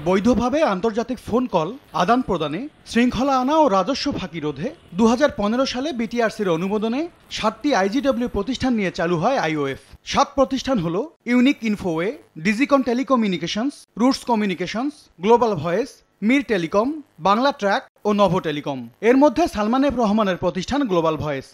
বৈধভাবে আন্তর্জাতিক phone call আদান প্রদানে শৃঙ্খলা আনা ও রাজস্ব ফাঁকি রোধে 2015 সালে বিটিআরসির অনুমোদনে 7টি আইজিডব্লিউ প্রতিষ্ঠান নিয়ে চালু হয় আইওএফ। 7 প্রতিষ্ঠান হল Unique Infoway, Digicon Telecommunications, Roots Communications, Global Voice, Mir Telecom, Bangla Track ও নভো টেলিকম। এর মধ্যে সালমান এফ রহমানের প্রতিষ্ঠান গ্লোবাল ভয়েস।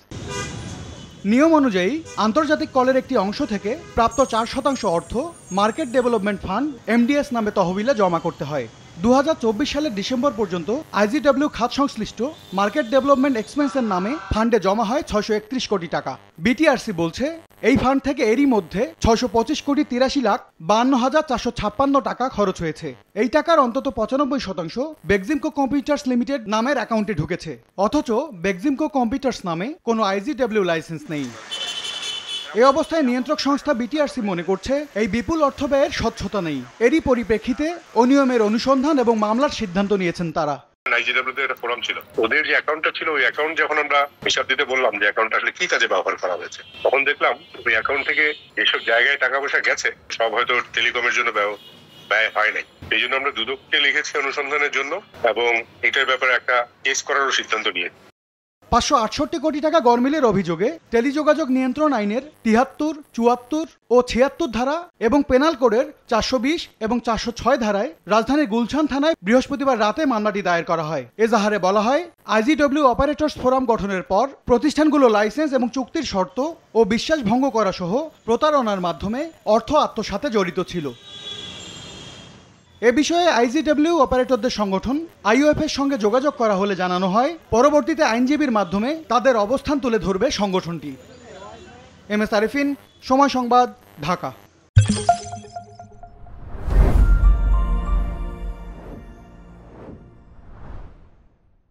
নিয়ম অনুযায়ী আন্তর্জাতিক কলের একটি অংশ থেকে প্রাপ্ত 4% অর্থ মার্কেট ডেভেলপমেন্ট ফান্ড এমডিএস নামে তহবিলে জমা করতে হয়। 2024 সালের ডিসেম্বর পর্যন্ত আইজিডব্লিউ খাত সংশ্লিষ্ট মার্কেট ডেভেলপমেন্ট এক্সপেন্সের নামে ফান্ডে জমা হয় 631 কোটি টাকা। বিটিআরসি বলছে এই ফান্ড থেকে এরই মধ্যে 625 কোটি 83,52,456 টাকা খরচ হয়েছে। এই টাকার অন্তত 95% বেক্সিমকো কম্পিউটার্স লিমিটেড নামের অ্যাকাউন্টে ঢুকেছে, অথচ বেক্সিমকো কম্পিউটার্স নামে কোনো আইজিডব্লিউ লাইসেন্স নেই। এই অবস্থায় নিয়ন্ত্রক সংস্থা বিটিআরসি মনে করছে এই বিপুল অর্থ ব্যয়ের স্বচ্ছতা নেই। এরই পরিপ্রেক্ষিতে অনিয়মের অনুসন্ধান এবং মামলার সিদ্ধান্ত নিয়েছেন তারা। আইজিডব্লিউতে একটা ফোরাম ছিল, ওদের যে অ্যাকাউন্টটা ছিল ওই অ্যাকাউন্ট যখন আমরা হিসাব দিতে বললাম যে অ্যাকাউন্টটা আসলে কি কাজে ব্যবহার করা হয়েছে, তখন দেখলাম ওই অ্যাকাউন্ট থেকে এসব জায়গায় টাকা পয়সা গেছে, সব হয়তো টেলিকমের জন্য ব্যয় হয় নাই। এই জন্য আমরা দুদককে লিখেছি অনুসন্ধানের জন্য এবং এটার ব্যাপারে একটা কেস করারও সিদ্ধান্ত নিয়ে 568 কোটি টাকা গরমিলের অভিযোগে টেলিযোগাযোগ নিয়ন্ত্রণ আইনের 73, 74 ও 76 ধারা এবং পেনাল কোডের 420 এবং 406 ধারায় রাজধানীর গুলশান থানায় বৃহস্পতিবার রাতে মামলাটি দায়ের করা হয়। এজাহারে বলা হয়, আইজিডব্লিউ অপারেটর্স ফোরাম গঠনের পর প্রতিষ্ঠানগুলো লাইসেন্স এবং চুক্তির শর্ত ও বিশ্বাস ভঙ্গ করা সহ প্রতারণার মাধ্যমে অর্থ আত্মসাতে জড়িত ছিল। এ বিষয়ে আইজিডব্লিউ অপারেটরদের সংগঠন আইওএফ এর সঙ্গে যোগাযোগ করা হলে জানানো হয় পরবর্তীতে আইনজীবীর মাধ্যমে তাদের অবস্থান তুলে ধরবে সংগঠনটি। এম এস আরিফিন, সময় সংবাদ, ঢাকা।